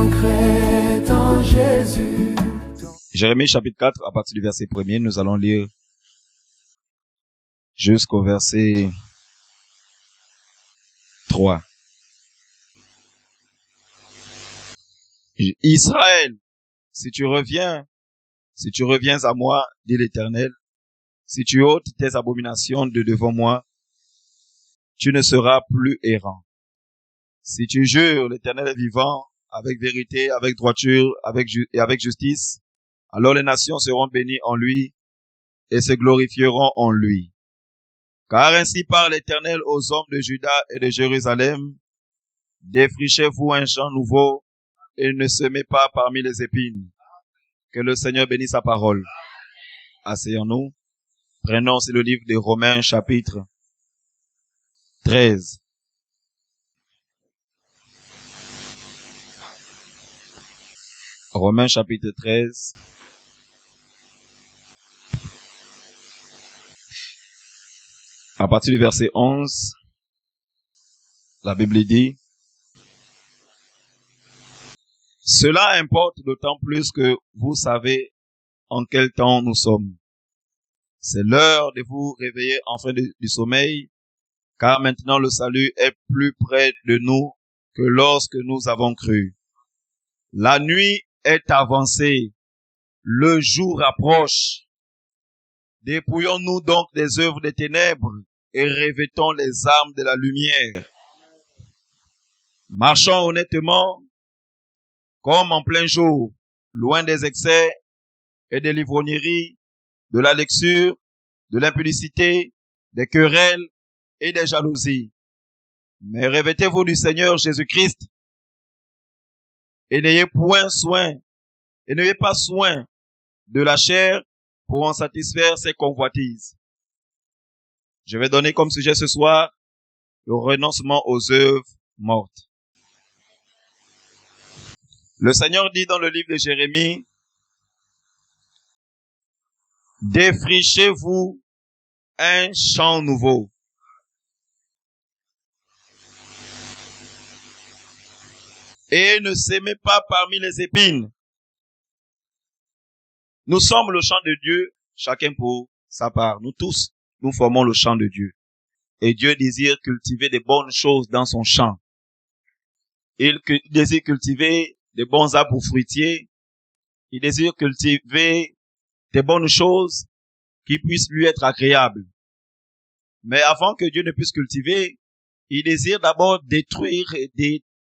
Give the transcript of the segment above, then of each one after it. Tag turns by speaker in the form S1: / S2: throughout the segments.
S1: vaincrai en Jésus.
S2: Jérémie chapitre 4, à partir du verset 1er, nous allons lire jusqu'au verset 3. Israël, si tu reviens à moi, dit l'Éternel, si tu ôtes tes abominations de devant moi, tu ne seras plus errant. Si tu jures l'Éternel est vivant, avec vérité, avec droiture, et avec justice, alors les nations seront bénies en lui et se glorifieront en lui. Car ainsi parle l'Éternel aux hommes de Juda et de Jérusalem, défrichez-vous un champ nouveau et ne semez pas parmi les épines. Que le Seigneur bénisse sa parole. Asseyons-nous. Prenons aussi le livre de Romains chapitre 13. Romains chapitre 13. À partir du verset 11, la Bible dit, « Cela importe d'autant plus que vous savez en quel temps nous sommes. C'est l'heure de vous réveiller enfin du sommeil, car maintenant le salut est plus près de nous que lorsque nous avons cru. La nuit est avancée, le jour approche. Dépouillons-nous donc des œuvres des ténèbres et revêtons les armes de la lumière. Marchons honnêtement comme en plein jour, loin des excès et des livrogneries, de la lecture, de l'impudicité, des querelles et des jalousies. Mais revêtez-vous du Seigneur Jésus-Christ et n'ayez pas soin de la chair pour en satisfaire ses convoitises. Je vais donner comme sujet ce soir le renoncement aux œuvres mortes. Le Seigneur dit dans le livre de Jérémie, « Défrichez-vous un champ nouveau. » Et ne s'aimez pas parmi les épines. Nous sommes le champ de Dieu, chacun pour sa part. Nous tous, nous formons le champ de Dieu. Et Dieu désire cultiver des bonnes choses dans son champ. Il désire cultiver des bons arbres fruitiers. Il désire cultiver des bonnes choses qui puissent lui être agréables. Mais avant que Dieu ne puisse cultiver, il désire d'abord détruire et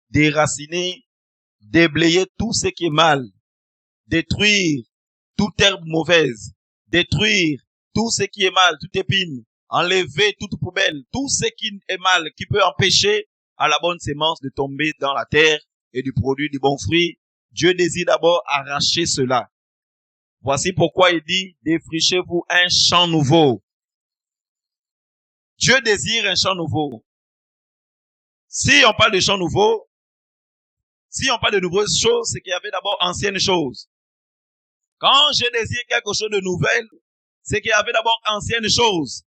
S2: déraciner, déblayer tout ce qui est mal, détruire toute herbe mauvaise, détruire tout ce qui est mal, toute épine, enlever toute poubelle, tout ce qui est mal, qui peut empêcher à la bonne sémence de tomber dans la terre et du produit du bon fruit. Dieu désire d'abord arracher cela. Voici pourquoi il dit, défrichez-vous un champ nouveau. Dieu désire un champ nouveau. Si on parle de champ nouveau, si on parle de nouvelles choses, c'est qu'il y avait d'abord anciennes choses. Quand je désire quelque chose de nouvel, c'est qu'il y avait d'abord anciennes choses.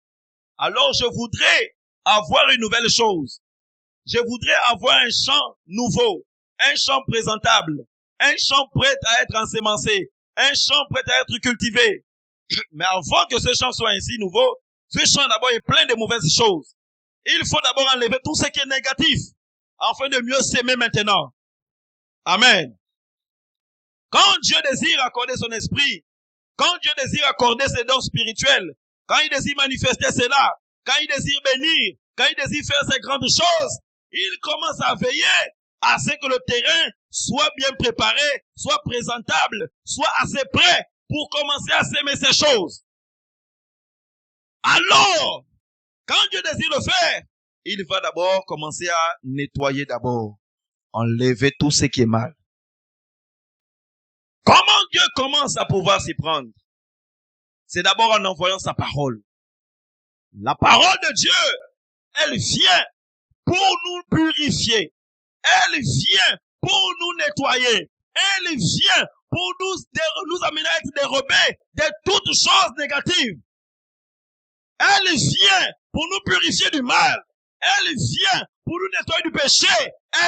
S2: Alors je voudrais avoir une nouvelle chose. Je voudrais avoir un champ nouveau, un champ présentable, un champ prêt à être ensemencé, un champ prêt à être cultivé. Mais avant que ce champ soit ainsi nouveau, ce champ d'abord est plein de mauvaises choses. Il faut d'abord enlever tout ce qui est négatif, afin de mieux s'aimer maintenant. Amen. Quand Dieu désire accorder son esprit, quand Dieu désire accorder ses dons spirituels, quand il désire manifester cela, quand il désire bénir, quand il désire faire ces grandes choses, il commence à veiller à ce que le terrain soit bien préparé, soit présentable, soit assez prêt pour commencer à s'aimer ces choses. Alors, quand Dieu désire le faire, il va d'abord commencer à nettoyer d'abord, enlever tout ce qui est mal. Comment Dieu commence à pouvoir s'y prendre? C'est d'abord en envoyant sa parole. La parole de Dieu, elle vient pour nous purifier. Elle vient pour nous nettoyer. Elle vient pour nous amener à être dérobés de toutes choses négatives. Elle vient pour nous purifier du mal. Elle vient pour nous nettoyer du péché.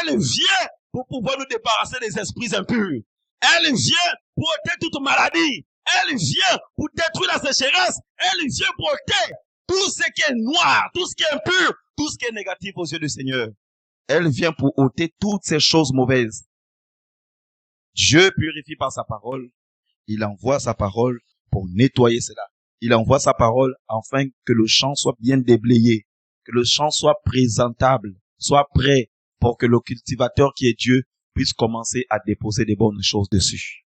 S2: Elle vient pour pouvoir nous débarrasser des esprits impurs. Elle vient pour ôter toute maladie. Elle vient pour détruire la sécheresse. Elle vient pour ôter tout ce qui est noir, tout ce qui est impur, tout ce qui est négatif aux yeux du Seigneur. Elle vient pour ôter toutes ces choses mauvaises. Dieu purifie par sa parole. Il envoie sa parole pour nettoyer cela. Il envoie sa parole afin que le champ soit bien déblayé, que le champ soit présentable, soit prêt pour que le cultivateur qui est Dieu puisse commencer à déposer des bonnes choses dessus.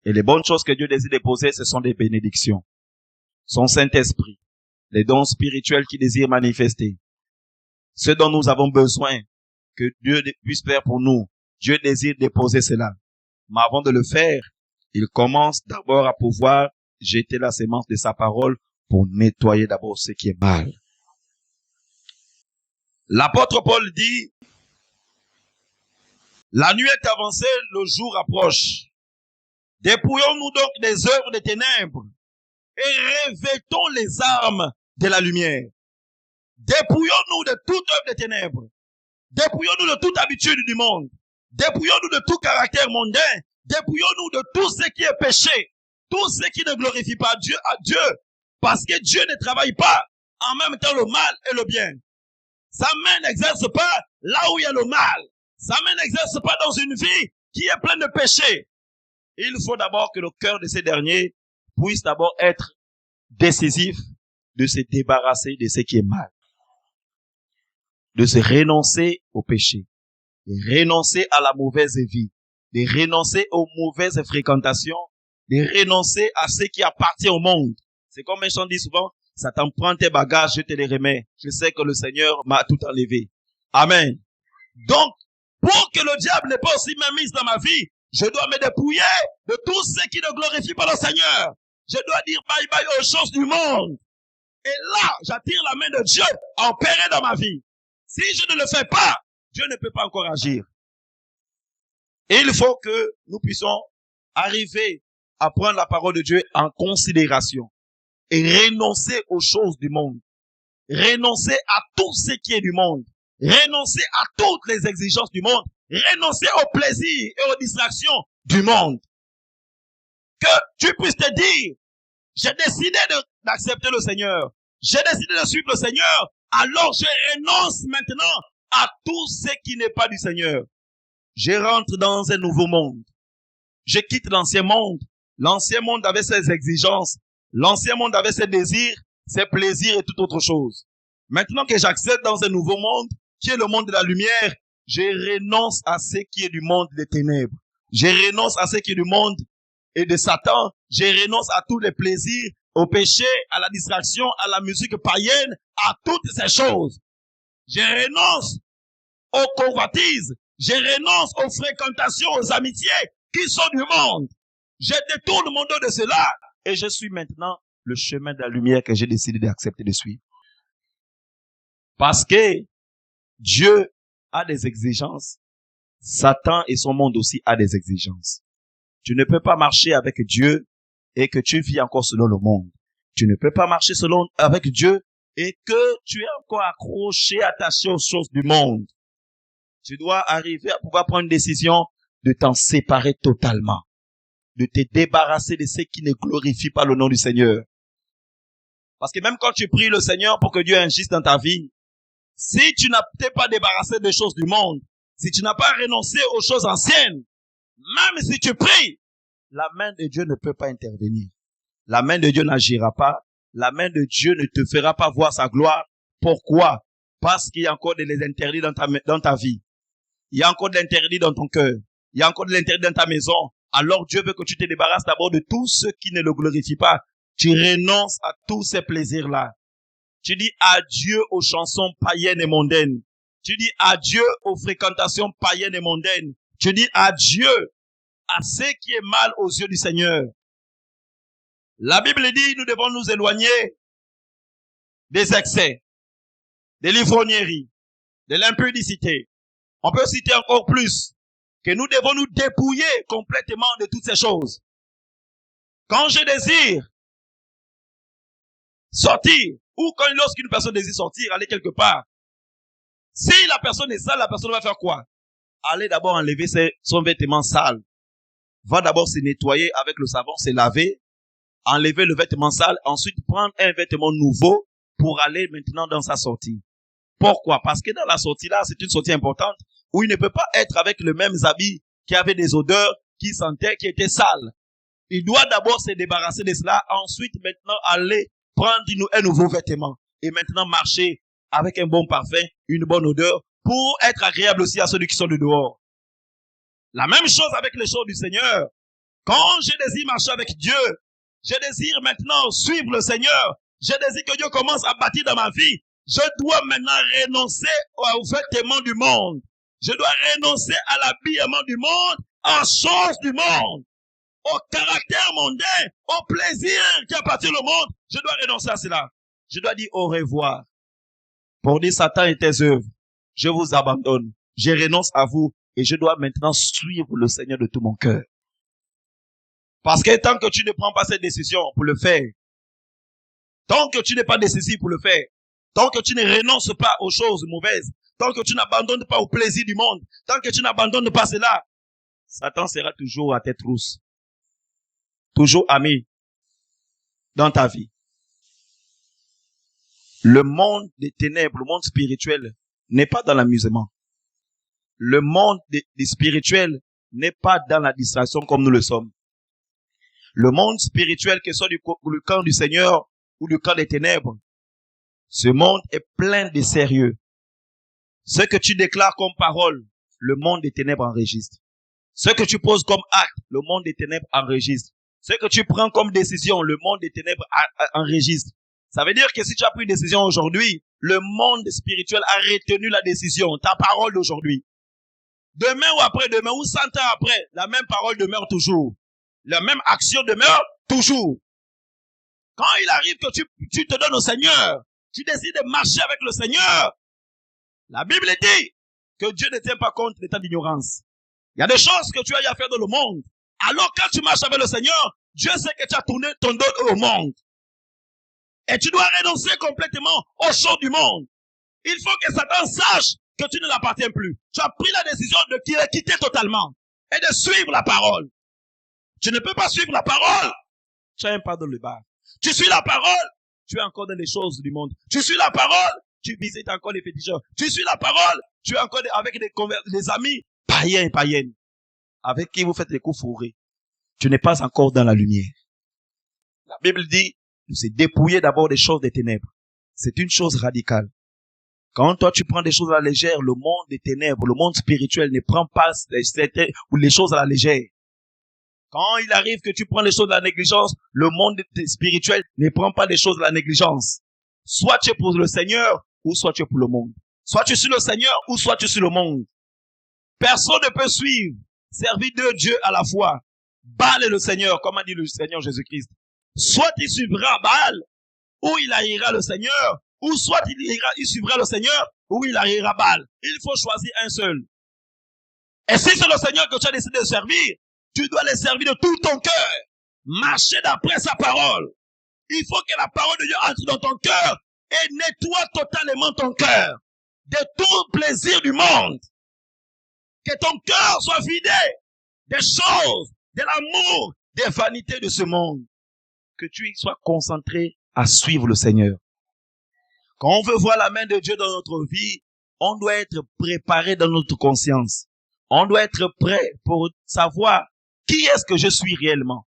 S2: Et les bonnes choses que Dieu désire déposer, ce sont des bénédictions. Son Saint-Esprit, les dons spirituels qu'il désire manifester, ce dont nous avons besoin que Dieu puisse faire pour nous. Dieu désire déposer cela. Mais avant de le faire, il commence d'abord à pouvoir jeter la sémence de sa parole pour nettoyer d'abord ce qui est mal. L'apôtre Paul dit, la nuit est avancée, le jour approche. Dépouillons-nous donc des œuvres des ténèbres et revêtons les armes de la lumière. Dépouillons-nous de toute œuvre des ténèbres. Dépouillons-nous de toute habitude du monde. Dépouillons-nous de tout caractère mondain. Dépouillons-nous de tout ce qui est péché. Tout ce qui ne glorifie pas Dieu à Dieu. Parce que Dieu ne travaille pas en même temps le mal et le bien. Sa main n'exerce pas là où il y a le mal. Sa main n'exerce pas dans une vie qui est pleine de péché. Il faut d'abord que le cœur de ces derniers puisse d'abord être décisif de se débarrasser de ce qui est mal. De se renoncer au péché. De renoncer à la mauvaise vie. De renoncer aux mauvaises fréquentations. De renoncer à ce qui appartient au monde. C'est comme un chant dit souvent, Satan prend tes bagages, je te les remets. Je sais que le Seigneur m'a tout enlevé. Amen. Donc, pour que le diable n'ait pas aussi même mise dans ma vie, je dois me dépouiller de tout ce qui ne glorifie pas le Seigneur. Je dois dire bye bye aux choses du monde. Et là, j'attire la main de Dieu à opérer dans ma vie. Si je ne le fais pas, Dieu ne peut pas encore agir. Et il faut que nous puissions arriver à prendre la parole de Dieu en considération et renoncer aux choses du monde. Renoncer à tout ce qui est du monde. Renoncer à toutes les exigences du monde. Renoncer au plaisir et aux distractions du monde. Que tu puisses te dire, j'ai décidé d'accepter le Seigneur. J'ai décidé de suivre le Seigneur. Alors je renonce maintenant à tout ce qui n'est pas du Seigneur. Je rentre dans un nouveau monde. Je quitte l'ancien monde. L'ancien monde avait ses exigences. L'ancien monde avait ses désirs, ses plaisirs et toute autre chose. Maintenant que j'accède dans un nouveau monde, qui est le monde de la lumière, je renonce à ce qui est du monde des ténèbres. Je renonce à ce qui est du monde et de Satan. Je renonce à tous les plaisirs, au péché, à la distraction, à la musique païenne, à toutes ces choses. Je renonce aux convoitises. Je renonce aux fréquentations, aux amitiés qui sont du monde. Je détourne mon dos de cela et je suis maintenant le chemin de la lumière que j'ai décidé d'accepter de suivre. Parce que Dieu a des exigences, Satan et son monde aussi a des exigences. Tu ne peux pas marcher avec Dieu et que tu vis encore selon le monde. Tu ne peux pas marcher avec Dieu et que tu es encore accroché, attaché aux choses du monde. Tu dois arriver à pouvoir prendre une décision de t'en séparer totalement, de te débarrasser de ce qui ne glorifie pas le nom du Seigneur. Parce que même quand tu pries le Seigneur pour que Dieu agisse dans ta vie, si tu n'as pas débarrassé des choses du monde, si tu n'as pas renoncé aux choses anciennes, même si tu pries, la main de Dieu ne peut pas intervenir. La main de Dieu n'agira pas. La main de Dieu ne te fera pas voir sa gloire. Pourquoi? Parce qu'il y a encore des interdits dans ta vie. Il y a encore de l'interdit dans ton cœur. Il y a encore de l'interdit dans ta maison. Alors Dieu veut que tu te débarrasses d'abord de tout ce qui ne le glorifie pas. Tu renonces à tous ces plaisirs-là. Tu dis adieu aux chansons païennes et mondaines. Tu dis adieu aux fréquentations païennes et mondaines. Tu dis adieu à ce qui est mal aux yeux du Seigneur. La Bible dit, nous devons nous éloigner des excès, de l'ivrognerie, de l'impudicité. On peut citer encore plus que nous devons nous dépouiller complètement de toutes ces choses. Quand je désire sortir, ou lorsqu'une personne désire sortir, aller quelque part, si la personne est sale, la personne va faire quoi? aller d'abord enlever son vêtement sale. Va d'abord se nettoyer avec le savon, se laver, enlever le vêtement sale, ensuite prendre un vêtement nouveau pour aller maintenant dans sa sortie. Pourquoi? Parce que dans la sortie là, c'est une sortie importante où il ne peut pas être avec les mêmes habits qui avaient des odeurs, qui sentaient, qui étaient sales. Il doit d'abord se débarrasser de cela, ensuite maintenant aller prendre un nouveau vêtement et maintenant marcher avec un bon parfum, une bonne odeur pour être agréable aussi à ceux qui sont de dehors. La même chose avec les choses du Seigneur. Quand je désire marcher avec Dieu, je désire maintenant suivre le Seigneur, je désire que Dieu commence à bâtir dans ma vie, je dois maintenant renoncer aux vêtements du monde. Je dois renoncer à l'habillement du monde, aux choses du monde, au caractère mondain, au plaisir qui appartient au monde. Je dois renoncer à cela. Je dois dire au revoir. Pour dire Satan et tes œuvres, je vous abandonne. Je renonce à vous et je dois maintenant suivre le Seigneur de tout mon cœur. Parce que tant que tu ne prends pas cette décision pour le faire, tant que tu n'es pas décisif pour le faire, tant que tu ne renonces pas aux choses mauvaises, tant que tu n'abandonnes pas au plaisir du monde, tant que tu n'abandonnes pas cela, Satan sera toujours à tes trousses. Toujours ami dans ta vie. Le monde des ténèbres, le monde spirituel n'est pas dans l'amusement. Le monde des spirituels n'est pas dans la distraction comme nous le sommes. Le monde spirituel, que ce soit du camp du Seigneur ou du camp des ténèbres, ce monde est plein de sérieux. Ce que tu déclares comme parole, le monde des ténèbres enregistre. Ce que tu poses comme acte, le monde des ténèbres enregistre. Ce que tu prends comme décision, le monde des ténèbres enregistre. Ça veut dire que si tu as pris une décision aujourd'hui, le monde spirituel a retenu la décision, ta parole d'aujourd'hui. Demain ou après-demain ou 100 ans après, la même parole demeure toujours. La même action demeure toujours. Quand il arrive que tu te donnes au Seigneur, tu décides de marcher avec le Seigneur, la Bible dit que Dieu ne tient pas compte de ta ignorance. Il y a des choses que tu as à faire dans le monde. Alors quand tu marches avec le Seigneur, Dieu sait que tu as tourné ton dos au monde. Et tu dois renoncer complètement aux choses du monde. Il faut que Satan sache que tu ne l'appartiens plus. Tu as pris la décision de quitter totalement et de suivre la parole. Tu ne peux pas suivre la parole. Tu as un pas dans le bar. Tu suis la parole, tu es encore dans les choses du monde. Tu suis la parole, tu visites encore les féticheurs. Tu suis la parole, tu es encore avec des amis païens et païennes avec qui vous faites les coups fourrés. Tu n'es pas encore dans la lumière. La Bible dit de se dépouiller d'abord des choses des ténèbres. C'est une chose radicale. Quand toi tu prends des choses à la légère, le monde des ténèbres, le monde spirituel ne prend pas les choses à la légère. Quand il arrive que tu prends les choses à la négligence, le monde spirituel ne prend pas les choses à la négligence. Soit tu es pour le Seigneur, ou soit tu es pour le monde. Soit tu suis le Seigneur, ou soit tu suis le monde. Personne ne peut servir deux dieux à la fois. Baal et le Seigneur, comme a dit le Seigneur Jésus-Christ. Soit il suivra Baal, ou il haïra le Seigneur, ou soit il suivra le Seigneur, ou il haïra Baal. Il faut choisir un seul. Et si c'est le Seigneur que tu as décidé de servir, tu dois le servir de tout ton cœur. Marcher d'après sa parole. Il faut que la parole de Dieu entre dans ton cœur et nettoie totalement ton cœur de tout plaisir du monde. Que ton cœur soit vidé des choses, de l'amour, des vanités de ce monde. Que tu sois concentré à suivre le Seigneur. Quand on veut voir la main de Dieu dans notre vie, on doit être préparé dans notre conscience. On doit être prêt pour savoir qui est-ce que je suis réellement.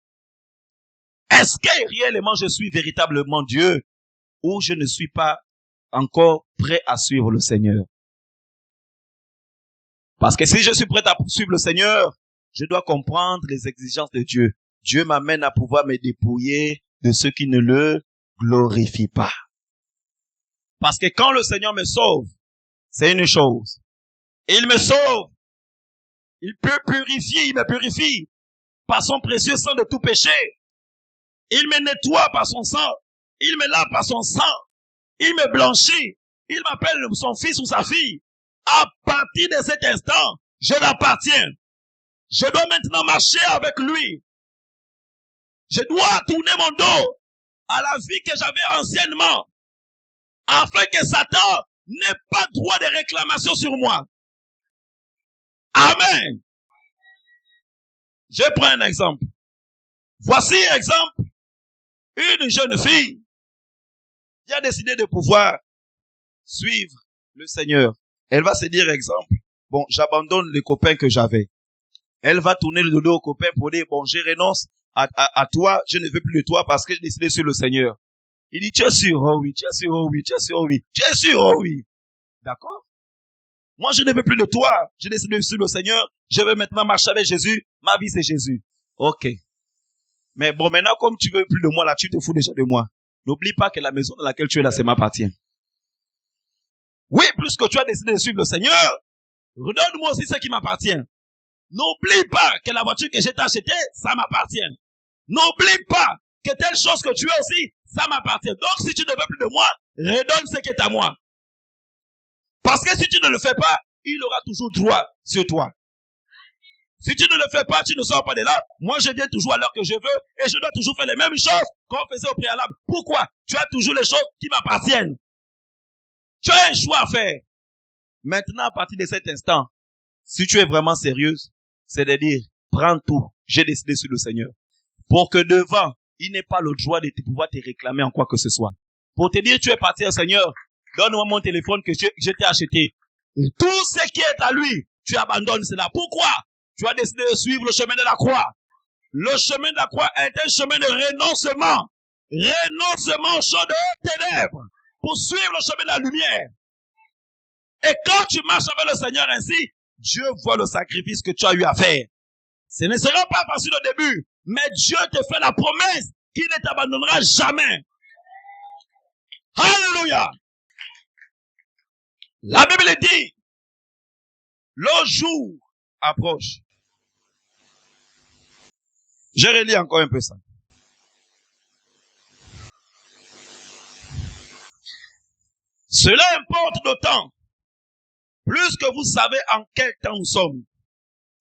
S2: Est-ce que réellement je suis véritablement Dieu ou je ne suis pas encore prêt à suivre le Seigneur? Parce que si je suis prêt à suivre le Seigneur, je dois comprendre les exigences de Dieu. Dieu m'amène à pouvoir me dépouiller de ceux qui ne le glorifient pas. Parce que quand le Seigneur me sauve, c'est une chose. Il me sauve. Il peut purifier, il me purifie par son précieux sang de tout péché. Il me nettoie par son sang. Il me lave par son sang. Il me blanchit. Il m'appelle son fils ou sa fille. À partir de cet instant, je l'appartiens. Je dois maintenant marcher avec lui. Je dois tourner mon dos à la vie que j'avais anciennement, afin que Satan n'ait pas droit de réclamation sur moi. Amen. Je prends un exemple. Voici un exemple. Une jeune fille qui a décidé de pouvoir suivre le Seigneur. Elle va se dire, exemple, bon, j'abandonne les copains que j'avais. Elle va tourner le dos aux copains pour dire, bon, je renonce à toi, je ne veux plus de toi parce que j'ai décidé sur le Seigneur. Il dit, tu es sûr? Oh oui, tu es sûr? Oh oui, tu es sûr? Oh oui, tu es sûr? Oh oui. D'accord? Moi, je ne veux plus de toi. J'ai décidé sur le Seigneur. Je veux maintenant marcher avec Jésus. Ma vie, c'est Jésus. Ok. Mais bon, maintenant, comme tu veux plus de moi, là, tu te fous déjà de moi. N'oublie pas que la maison dans laquelle tu es là, c'est m'appartient. Oui, plus que tu as décidé de suivre le Seigneur, redonne-moi aussi ce qui m'appartient. N'oublie pas que la voiture que j'ai achetée, ça m'appartient. N'oublie pas que telle chose que tu as aussi, ça m'appartient. Donc, si tu ne veux plus de moi, redonne ce qui est à moi. Parce que si tu ne le fais pas, il aura toujours droit sur toi. Si tu ne le fais pas, tu ne sors pas de là. Moi, je viens toujours à l'heure que je veux et je dois toujours faire les mêmes choses qu'on faisait au préalable. Pourquoi? Tu as toujours les choses qui m'appartiennent. Tu as un choix à faire. Maintenant, à partir de cet instant, si tu es vraiment sérieuse, c'est de dire, prends tout. J'ai décidé sur le Seigneur. Pour que devant, il n'ait pas le droit de pouvoir te réclamer en quoi que ce soit. Pour te dire, tu es parti au Seigneur, donne-moi mon téléphone que je t'ai acheté. Tout ce qui est à lui, tu abandonnes cela. Pourquoi? Tu as décidé de suivre le chemin de la croix. Le chemin de la croix est un chemin de renoncement. Renoncement au champ de ténèbres. Pour suivre le chemin de la lumière. Et quand tu marches avec le Seigneur ainsi, Dieu voit le sacrifice que tu as eu à faire. Ce ne sera pas facile au début, mais Dieu te fait la promesse qu'il ne t'abandonnera jamais. Alléluia. La Bible dit, le jour approche. Je relis encore un peu ça. Cela importe d'autant, plus que vous savez en quel temps nous sommes.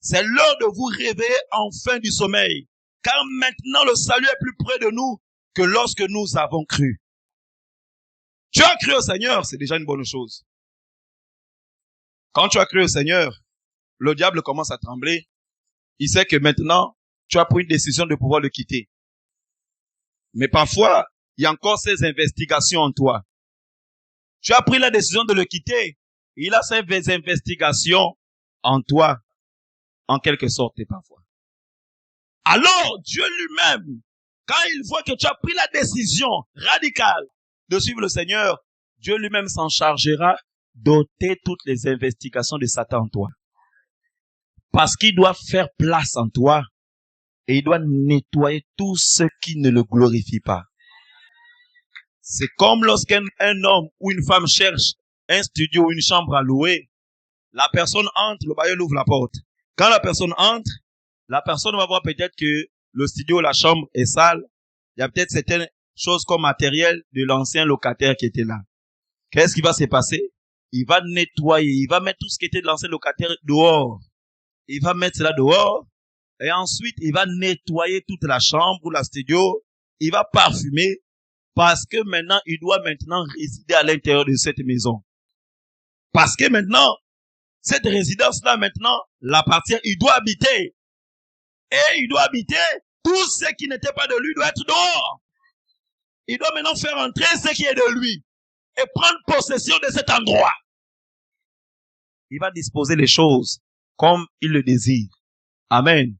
S2: C'est l'heure de vous réveiller enfin du sommeil, car maintenant le salut est plus près de nous que lorsque nous avons cru. Tu as cru au Seigneur, c'est déjà une bonne chose. Quand tu as cru au Seigneur, le diable commence à trembler. Il sait que maintenant, tu as pris une décision de pouvoir le quitter. Mais parfois, il y a encore ces investigations en toi. Tu as pris la décision de le quitter. Il a ces investigations en toi, en quelque sorte, et parfois. Alors, Dieu lui-même, quand il voit que tu as pris la décision radicale de suivre le Seigneur, Dieu lui-même s'en chargera d'ôter toutes les investigations de Satan en toi. Parce qu'il doit faire place en toi et il doit nettoyer tout ce qui ne le glorifie pas. C'est comme lorsqu'un homme ou une femme cherche un studio ou une chambre à louer. La personne entre, le bailleur ouvre la porte. Quand la personne entre, la personne va voir peut-être que le studio, la chambre est sale. Il y a peut-être certaines choses comme matériel de l'ancien locataire qui était là. Qu'est-ce qui va se passer? Il va nettoyer, il va mettre tout ce qui était de l'ancien locataire dehors. Il va mettre cela dehors. Et ensuite, il va nettoyer toute la chambre ou la studio. Il va parfumer. Parce que maintenant, il doit maintenant résider à l'intérieur de cette maison. Parce que maintenant, cette résidence-là maintenant l'appartient. Il doit habiter. Et il doit habiter. Tout ce qui n'était pas de lui doit être dehors. Il doit maintenant faire entrer ce qui est de lui. Et prendre possession de cet endroit. Il va disposer les choses comme il le désire. Amen.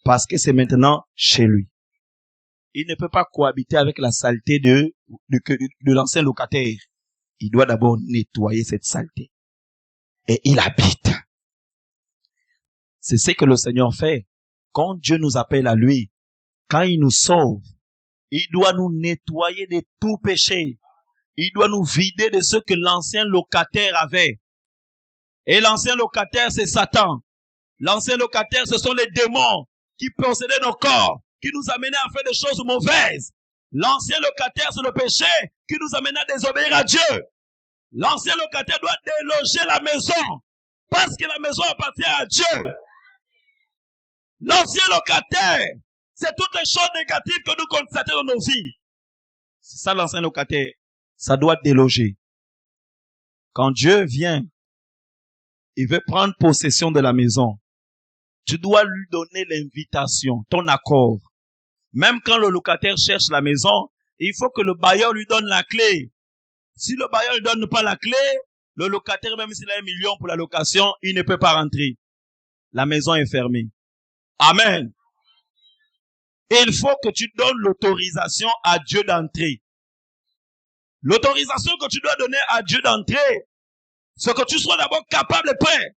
S2: Parce que c'est maintenant chez lui. Il ne peut pas cohabiter avec la saleté de l'ancien locataire. Il doit d'abord nettoyer cette saleté. Et il habite. C'est ce que le Seigneur fait. Quand Dieu nous appelle à lui, quand il nous sauve, il doit nous nettoyer de tout péché. Il doit nous vider de ce que l'ancien locataire avait. Et l'ancien locataire, c'est Satan. L'ancien locataire, ce sont les démons qui possédaient nos corps, qui nous amenaient à faire des choses mauvaises. L'ancien locataire, c'est le péché qui nous amenait à désobéir à Dieu. L'ancien locataire doit déloger la maison parce que la maison appartient à Dieu. L'ancien locataire, c'est toutes les choses négatives que nous constatons dans nos vies. C'est ça l'ancien locataire. Ça doit déloger. Quand Dieu vient, il veut prendre possession de la maison. tu dois lui donner l'invitation, ton accord. Même quand le locataire cherche la maison, il faut que le bailleur lui donne la clé. Si le bailleur ne donne pas la clé, le locataire, même s'il a 1 million pour la location, il ne peut pas rentrer. La maison est fermée. Amen. Et il faut que tu donnes l'autorisation à Dieu d'entrer. L'autorisation que tu dois donner à Dieu d'entrer, c'est que tu sois d'abord capable et prêt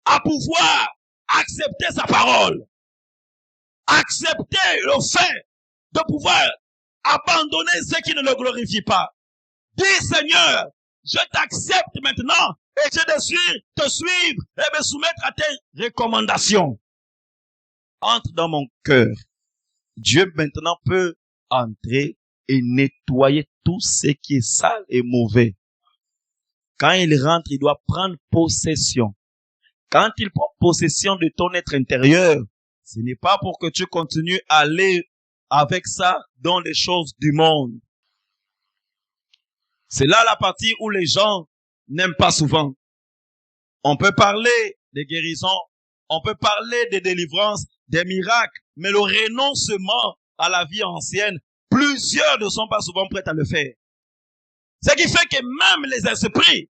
S2: à pouvoir accepter sa parole. Accepter le fait de pouvoir abandonner ce qui ne le glorifie pas. Dis Seigneur, je t'accepte maintenant et je désire te suivre et me soumettre à tes recommandations. Entre dans mon cœur. Dieu maintenant peut entrer et nettoyer tout ce qui est sale et mauvais. Quand il rentre, il doit prendre possession. Quand il prend possession de ton être intérieur, ce n'est pas pour que tu continues à aller avec ça dans les choses du monde. C'est là la partie où les gens n'aiment pas souvent. On peut parler des guérisons, on peut parler des délivrances, des miracles, mais le renoncement à la vie ancienne, plusieurs ne sont pas souvent prêts à le faire. Ce qui fait que même les esprits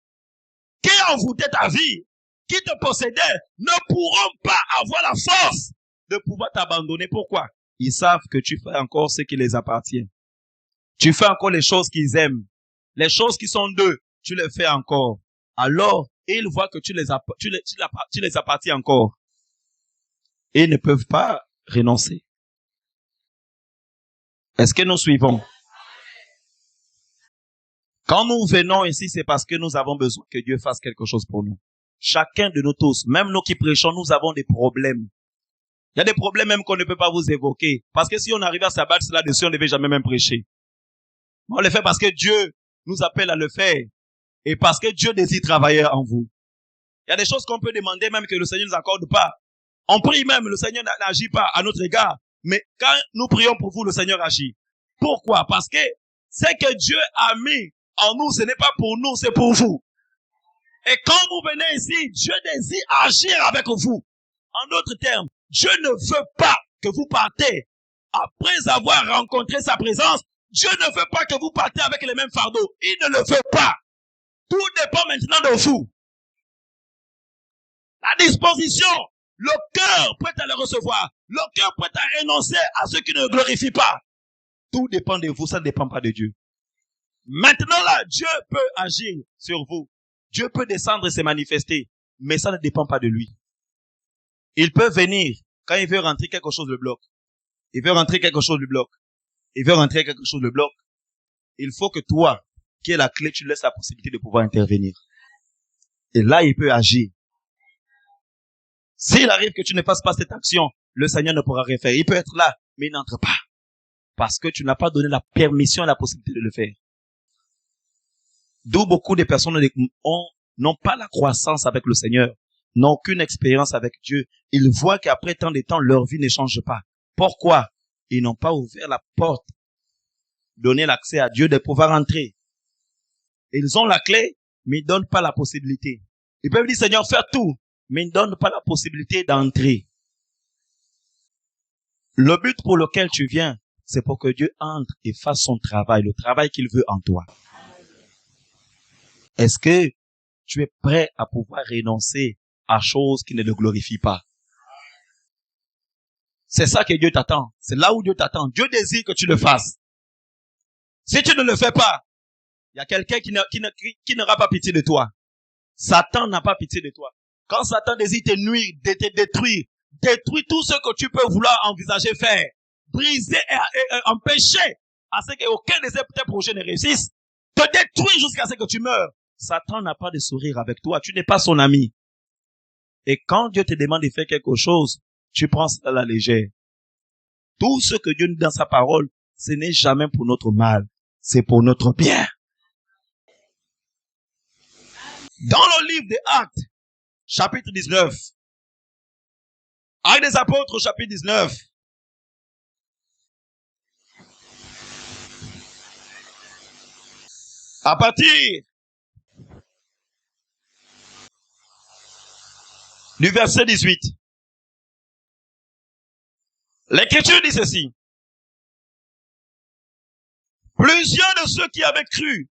S2: qui envoûtaient ta vie, qui te possédaient, ne pourront pas avoir la force de pouvoir t'abandonner. Pourquoi? Ils savent que tu fais encore ce qui les appartient. Tu fais encore les choses qu'ils aiment. Les choses qui sont d'eux, tu les fais encore. Alors, ils voient que tu les appartiens encore. Et ils ne peuvent pas renoncer. Est-ce que nous suivons? Quand nous venons ici, c'est parce que nous avons besoin que Dieu fasse quelque chose pour nous. Chacun de nous tous, même nous qui prêchons, nous avons des problèmes. Il y a des problèmes même qu'on ne peut pas vous évoquer. Parce que si on arrivait à s'abattre là-dessus, on ne devait jamais même prêcher. On le fait parce que Dieu nous appelle à le faire. Et parce que Dieu désire travailler en vous. Il y a des choses qu'on peut demander même que le Seigneur ne nous accorde pas. On prie même, le Seigneur n'agit pas à notre égard. Mais quand nous prions pour vous, le Seigneur agit. Pourquoi? Parce que ce que Dieu a mis en nous, ce n'est pas pour nous, c'est pour vous. Et quand vous venez ici, Dieu désire agir avec vous. En d'autres termes, Dieu ne veut pas que vous partez après avoir rencontré sa présence. Dieu ne veut pas que vous partez avec les mêmes fardeaux. Il ne le veut pas. Tout dépend maintenant de vous. La disposition, le cœur prêt à le recevoir, le cœur prêt à renoncer à ceux qui ne glorifient pas. Tout dépend de vous, ça ne dépend pas de Dieu. Maintenant là, Dieu peut agir sur vous. Dieu peut descendre et se manifester, mais ça ne dépend pas de lui. Il peut venir, quand il veut rentrer quelque chose le bloque. Il veut rentrer quelque chose le bloque. Il veut rentrer quelque chose le bloque. Il faut que toi, qui es la clé, tu laisses la possibilité de pouvoir intervenir. Et là, il peut agir. S'il arrive que tu ne fasses pas cette action, le Seigneur ne pourra rien faire. Il peut être là, mais il n'entre pas. Parce que tu n'as pas donné la permission et la possibilité de le faire. D'où beaucoup de personnes n'ont pas la croissance avec le Seigneur, n'ont aucune expérience avec Dieu. Ils voient qu'après tant de temps, leur vie ne change pas. Pourquoi? Ils n'ont pas ouvert la porte, donné l'accès à Dieu de pouvoir entrer. Ils ont la clé, mais ils ne donnent pas la possibilité. Ils peuvent dire, Seigneur, fais tout, mais ils ne donnent pas la possibilité d'entrer. Le but pour lequel tu viens, c'est pour que Dieu entre et fasse son travail, le travail qu'il veut en toi. Est-ce que tu es prêt à pouvoir renoncer à choses qui ne le glorifient pas? C'est ça que Dieu t'attend. C'est là où Dieu t'attend. Dieu désire que tu le fasses. Si tu ne le fais pas, il y a quelqu'un qui n'aura pas pitié de toi. Satan n'a pas pitié de toi. Quand Satan désire te nuire, de te détruire, détruis tout ce que tu peux vouloir envisager faire. Briser et empêcher à ce qu'aucun de tes projets ne réussisse. Te détruire jusqu'à ce que tu meurs. Satan n'a pas de sourire avec toi. Tu n'es pas son ami. Et quand Dieu te demande de faire quelque chose, tu prends ça à la légère. Tout ce que Dieu nous dit dans sa parole, ce n'est jamais pour notre mal. C'est pour notre bien. Dans le livre des Actes, chapitre 19, Actes des Apôtres, chapitre 19, à partir du verset 18. L'Écriture dit ceci. Plusieurs de ceux qui avaient cru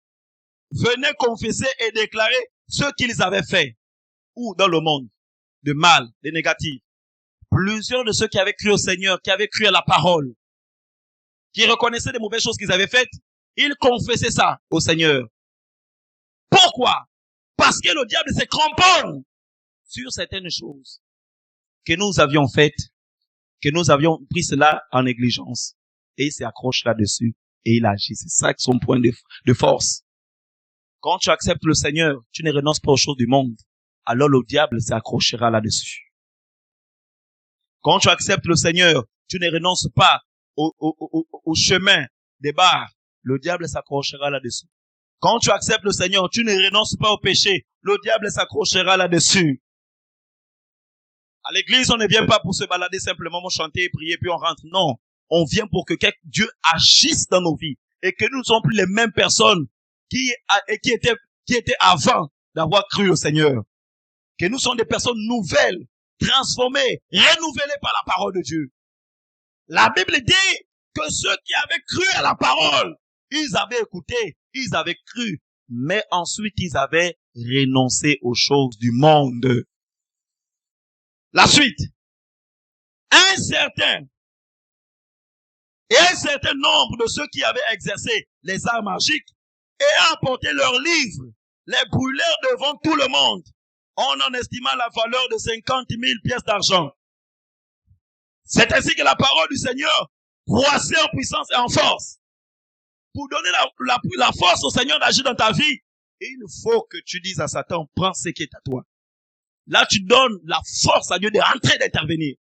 S2: venaient confesser et déclarer ce qu'ils avaient fait. Ou dans le monde, de mal, de négatif. Plusieurs de ceux qui avaient cru au Seigneur, qui avaient cru à la parole, qui reconnaissaient les mauvaises choses qu'ils avaient faites, ils confessaient ça au Seigneur. Pourquoi? Parce que le diable se cramponne sur certaines choses que nous avions faites, que nous avions pris cela en négligence. Et il s'accroche là-dessus et il agit. C'est ça son point de force. Quand tu acceptes le Seigneur, tu ne renonces pas aux choses du monde. Alors le diable s'accrochera là-dessus. Quand tu acceptes le Seigneur, tu ne renonces pas au chemin des barres. Le diable s'accrochera là-dessus. Quand tu acceptes le Seigneur, tu ne renonces pas au péché. Le diable s'accrochera là-dessus. À l'église, on ne vient pas pour se balader simplement, chanter, prier, puis on rentre. Non. On vient pour que Dieu agisse dans nos vies. Et que nous ne sommes plus les mêmes personnes qui étaient avant d'avoir cru au Seigneur. Que nous sommes des personnes nouvelles, transformées, renouvelées par la parole de Dieu. La Bible dit que ceux qui avaient cru à la parole, ils avaient écouté, ils avaient cru, mais ensuite ils avaient renoncé aux choses du monde. La suite. Un certain nombre de ceux qui avaient exercé les arts magiques et apporté leurs livres, les brûlèrent devant tout le monde. On en estima la valeur de 50 000 pièces d'argent. C'est ainsi que la parole du Seigneur croissait en puissance et en force. Pour donner la force au Seigneur d'agir dans ta vie, il faut que tu dises à Satan, prends ce qui est à toi. Là, tu donnes la force à Dieu de rentrer, d'intervenir.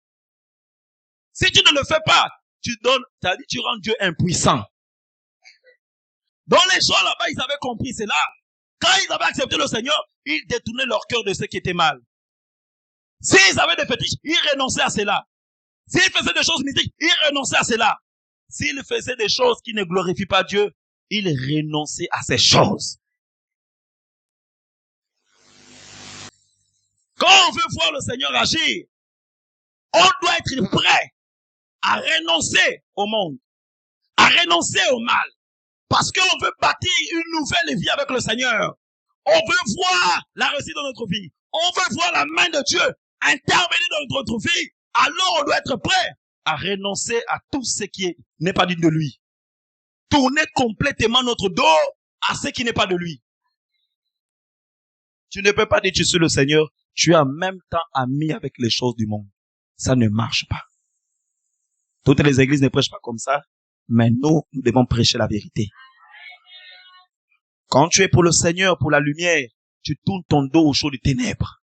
S2: Si tu ne le fais pas, tu rends Dieu impuissant. Donc les gens là-bas, ils avaient compris cela. Quand ils avaient accepté le Seigneur, ils détournaient leur cœur de ce qui était mal. S'ils avaient des fétiches, ils renonçaient à cela. S'ils faisaient des choses mystiques, ils renonçaient à cela. S'ils faisaient des choses qui ne glorifient pas Dieu, ils renonçaient à ces choses. Quand on veut voir le Seigneur agir, on doit être prêt à renoncer au monde, à renoncer au mal. Parce qu'on veut bâtir une nouvelle vie avec le Seigneur. On veut voir la réussite dans notre vie. On veut voir la main de Dieu intervenir dans notre vie. Alors on doit être prêt à renoncer à tout ce qui n'est pas digne de lui. Tourner complètement notre dos à ce qui n'est pas de lui. Tu ne peux pas dire que tu suis le Seigneur. Tu es en même temps ami avec les choses du monde. Ça ne marche pas. Toutes les églises ne prêchent pas comme ça. Mais nous devons prêcher la vérité. Quand tu es pour le Seigneur, pour la lumière, tu tournes ton dos aux choses des ténèbres.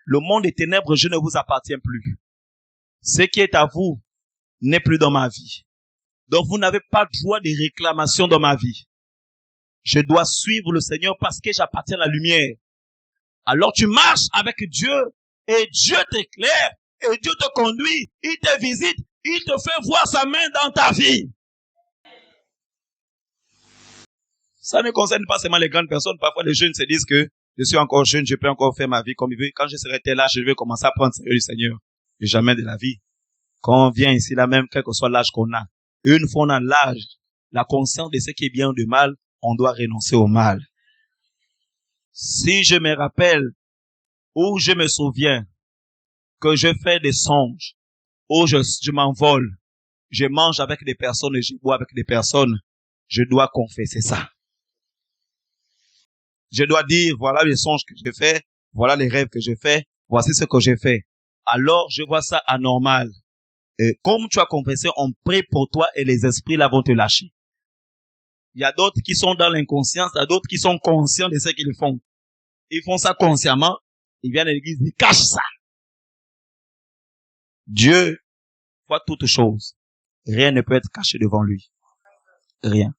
S2: Le monde des ténèbres, je ne vous appartiens plus. Ce qui est à vous n'est plus dans ma vie. Donc vous n'avez pas de droit de réclamation dans ma vie. Je dois suivre le Seigneur parce que j'appartiens à la lumière. Alors tu marches avec Dieu et Dieu t'éclaire et Dieu te conduit, il te visite, il te fait voir sa main dans ta vie. Ça ne concerne pas seulement les grandes personnes. Parfois, les jeunes se disent que je suis encore jeune, je peux encore faire ma vie comme il veut. Quand je serai là, je vais commencer à prendre le Seigneur. Et jamais de la vie. Quand on vient ici, là même, quel que soit l'âge qu'on a, une fois on a l'âge, la conscience de ce qui est bien ou de mal, on doit renoncer au mal. Si je me rappelle ou je me souviens que je fais des songes, ou je m'envole, je mange avec des personnes et je bois avec des personnes, je dois confesser ça. Je dois dire, voilà les songes que j'ai fait, voilà les rêves que j'ai fait, voici ce que j'ai fait. Alors, je vois ça anormal. Et comme tu as confessé, on prie pour toi et les esprits là vont te lâcher. Il y a d'autres qui sont dans l'inconscience, il y a d'autres qui sont conscients de ce qu'ils font. Ils font ça consciemment, ils viennent à l'église, ils cachent ça. Dieu voit toutes choses. Rien ne peut être caché devant lui. Rien.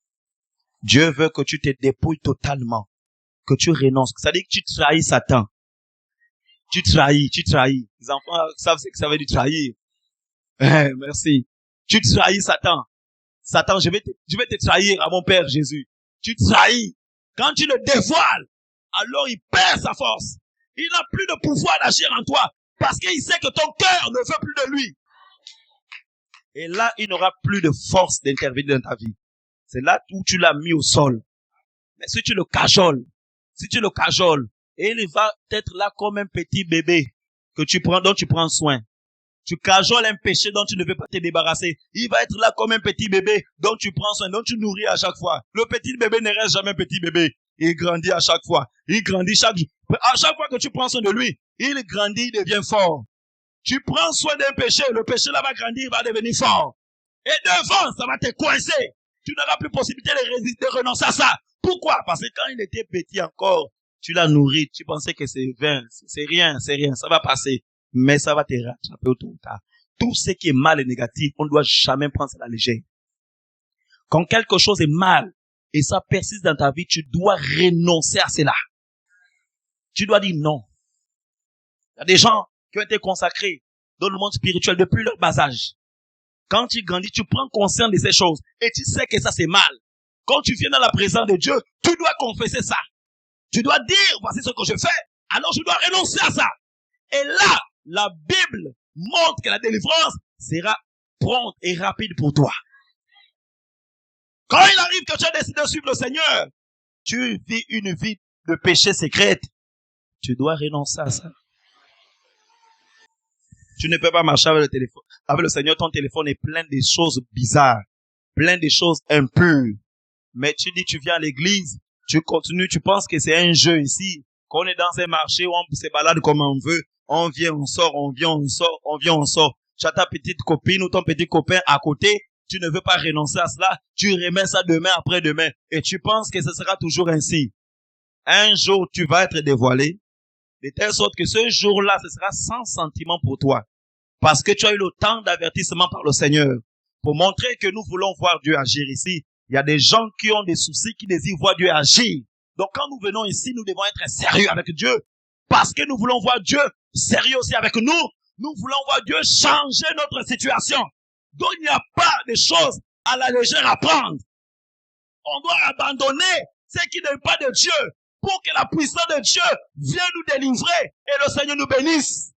S2: Dieu veut que tu te dépouilles totalement. Que tu renonces. Ça dit que tu trahis Satan. Tu trahis. Les enfants savent ce que ça veut dire trahir. Merci. Tu trahis Satan. Satan, je vais te trahir à mon Père Jésus. Tu trahis. Quand tu le dévoiles, alors il perd sa force. Il n'a plus de pouvoir d'agir en toi. Parce qu'il sait que ton cœur ne veut plus de lui. Et là, il n'aura plus de force d'intervenir dans ta vie. C'est là où tu l'as mis au sol. Mais si tu le cajoles, et il va être là comme un petit bébé dont tu prends soin. Tu cajoles un péché dont tu ne veux pas te débarrasser. Il va être là comme un petit bébé dont tu prends soin, dont tu nourris à chaque fois. Le petit bébé ne reste jamais un petit bébé. Il grandit à chaque fois. Il grandit chaque jour. À chaque fois que tu prends soin de lui, il grandit, il devient fort. Tu prends soin d'un péché, le péché là va grandir, il va devenir fort. Et devant, ça va te coincer. Tu n'auras plus possibilité de renoncer à ça. Pourquoi? Parce que quand il était petit encore, tu l'as nourri, tu pensais que c'est vain, c'est rien, ça va passer. Mais ça va te rattraper au tôt ou tard. Tout ce qui est mal et négatif, on ne doit jamais prendre ça à la légère. Quand quelque chose est mal et ça persiste dans ta vie, tu dois renoncer à cela. Tu dois dire non. Il y a des gens qui ont été consacrés dans le monde spirituel depuis leur bas âge. Quand tu grandis, tu prends conscience de ces choses et tu sais que ça c'est mal. Quand tu viens dans la présence de Dieu, tu dois confesser ça. Tu dois dire, voici ce que je fais, alors je dois renoncer à ça. Et là, la Bible montre que la délivrance sera prompte et rapide pour toi. Quand il arrive que tu as décidé de suivre le Seigneur, tu vis une vie de péché secrète. Tu dois renoncer à ça. Tu ne peux pas marcher avec le téléphone. Avec le Seigneur, ton téléphone est plein de choses bizarres, plein de choses impures. Mais tu dis, tu viens à l'église, tu continues, tu penses que c'est un jeu ici, qu'on est dans un marché où on se balade comme on veut. On vient, on sort, on vient, on sort, on vient, on sort. Tu as ta petite copine ou ton petit copain à côté, tu ne veux pas renoncer à cela, tu remets ça demain après demain, et tu penses que ce sera toujours ainsi. Un jour, tu vas être dévoilé, de telle sorte que ce jour-là, ce sera sans sentiment pour toi. Parce que tu as eu le temps d'avertissement par le Seigneur. Pour montrer que nous voulons voir Dieu agir ici, il y a des gens qui ont des soucis, qui désirent voir Dieu agir. Donc quand nous venons ici, nous devons être sérieux avec Dieu. Parce que nous voulons voir Dieu sérieux aussi avec nous. Nous voulons voir Dieu changer notre situation. Donc il n'y a pas de choses à la légère à prendre. On doit abandonner ce qui n'est pas de Dieu pour que la puissance de Dieu vienne nous délivrer et le Seigneur nous bénisse.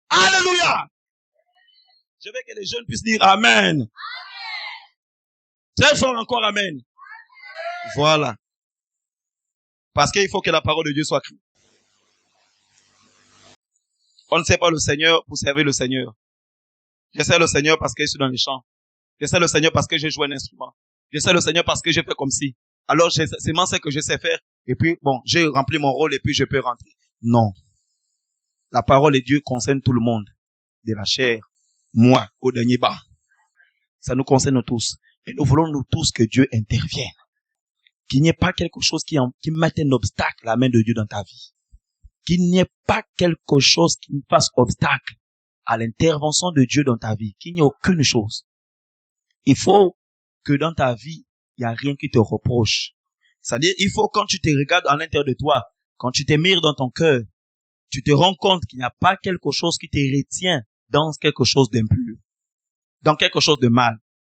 S2: Alléluia! Je veux que les jeunes puissent dire Amen. Amen. Très fort encore Amen. Voilà. Parce qu'il faut que la parole de Dieu soit crue. On ne sait pas le Seigneur pour servir le Seigneur. Je sais le Seigneur parce que je suis dans les champs. Je sais le Seigneur parce que j'ai joué un instrument. Je sais le Seigneur parce que j'ai fait comme si. Alors c'est seulement ce que je sais faire. Et puis bon, j'ai rempli mon rôle et puis je peux rentrer. Non. La parole de Dieu concerne tout le monde. De la chair, moi, au dernier banc. Ça nous concerne tous. Et nous voulons nous tous que Dieu intervienne. Qu'il n'y ait pas quelque chose qui mette un obstacle à la main de Dieu dans ta vie. Qu'il n'y ait pas quelque chose qui fasse obstacle à l'intervention de Dieu dans ta vie. Qu'il n'y ait aucune chose. Il faut que dans ta vie, il n'y a rien qui te reproche. C'est-à-dire, il faut quand tu te regardes à l'intérieur de toi, quand tu te mires dans ton cœur, tu te rends compte qu'il n'y a pas quelque chose qui te retient dans quelque chose d'impur, dans quelque chose de mal.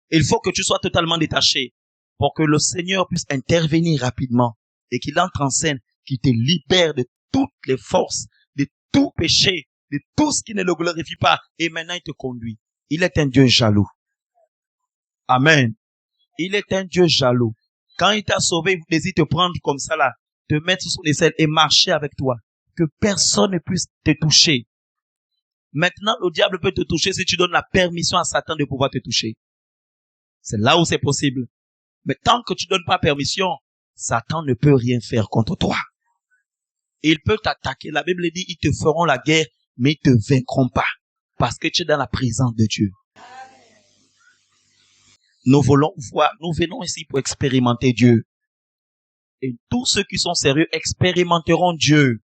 S2: Il faut que tu sois totalement détaché pour que le Seigneur puisse intervenir rapidement et qu'il entre en scène, qu'il te libère de toutes les forces, de tout péché, de tout ce qui ne le glorifie pas. Et maintenant, il te conduit. Il est un Dieu jaloux. Amen. Il est un Dieu jaloux. Quand il t'a sauvé, il désire te prendre comme ça là, te mettre sur les ailes et marcher avec toi. Que personne ne puisse te toucher. Maintenant, le diable peut te toucher si tu donnes la permission à Satan de pouvoir te toucher. C'est là où c'est possible. Mais tant que tu donnes pas permission, Satan ne peut rien faire contre toi. Il peut t'attaquer. La Bible dit, ils te feront la guerre, mais ils te vaincront pas. Parce que tu es dans la présence de Dieu. Nous venons ici pour expérimenter Dieu. Et tous ceux qui sont sérieux expérimenteront Dieu.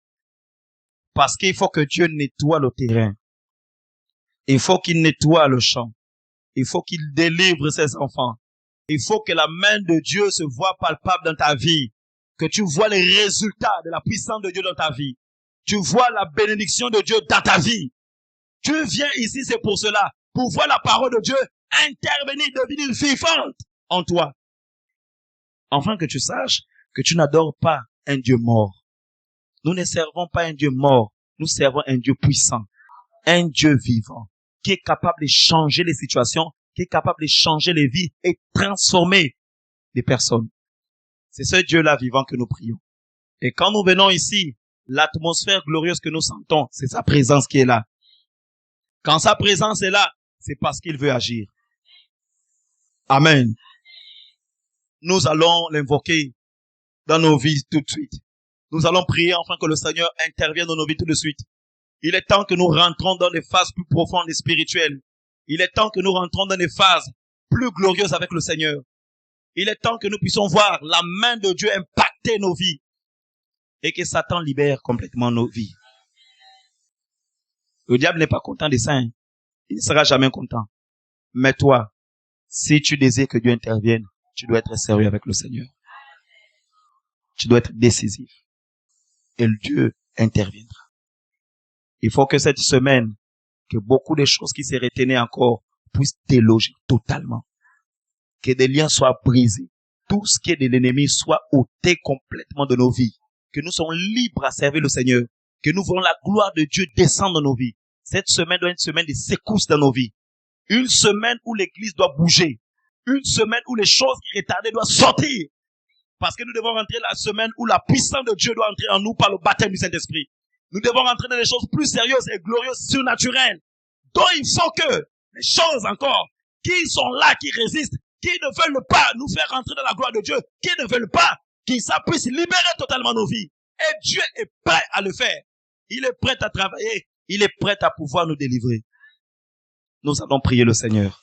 S2: Parce qu'il faut que Dieu nettoie le terrain. Il faut qu'il nettoie le champ. Il faut qu'il délivre ses enfants. Il faut que la main de Dieu se voie palpable dans ta vie. Que tu vois les résultats de la puissance de Dieu dans ta vie. Tu vois la bénédiction de Dieu dans ta vie. Tu viens ici, c'est pour cela. Pour voir la parole de Dieu intervenir, devenir vivante en toi. Enfin que tu saches que tu n'adores pas un Dieu mort. Nous ne servons pas un Dieu mort. Nous servons un Dieu puissant. Un Dieu vivant qui est capable de changer les situations, qui est capable de changer les vies et transformer les personnes. C'est ce Dieu-là vivant que nous prions. Et quand nous venons ici, l'atmosphère glorieuse que nous sentons, c'est sa présence qui est là. Quand sa présence est là, c'est parce qu'il veut agir. Amen. Nous allons l'invoquer dans nos vies tout de suite. Nous allons prier afin que le Seigneur intervienne dans nos vies tout de suite. Il est temps que nous rentrons dans des phases plus profondes et spirituelles. Il est temps que nous rentrons dans des phases plus glorieuses avec le Seigneur. Il est temps que nous puissions voir la main de Dieu impacter nos vies et que Satan libère complètement nos vies. Le diable n'est pas content des saints. Il ne sera jamais content. Mais toi, si tu désires que Dieu intervienne, tu dois être sérieux avec le Seigneur. Tu dois être décisif. Et Dieu interviendra. Il faut que cette semaine, que beaucoup de choses qui se retenaient encore puissent déloger totalement. Que des liens soient brisés. Tout ce qui est de l'ennemi soit ôté complètement de nos vies. Que nous soyons libres à servir le Seigneur. Que nous voyons la gloire de Dieu descendre dans nos vies. Cette semaine doit être une semaine de secousses dans nos vies. Une semaine où l'église doit bouger. Une semaine où les choses qui retardaient doivent sortir. Parce que nous devons rentrer la semaine où la puissance de Dieu doit entrer en nous par le baptême du Saint-Esprit. Nous devons rentrer dans des choses plus sérieuses et glorieuses, surnaturelles. Donc il faut que les choses encore qui sont là, qui résistent, qui ne veulent pas nous faire rentrer dans la gloire de Dieu, qui ne veulent pas qu'ils puissent libérer totalement nos vies. Et Dieu est prêt à le faire. Il est prêt à travailler. Il est prêt à pouvoir nous délivrer. Nous allons prier le Seigneur.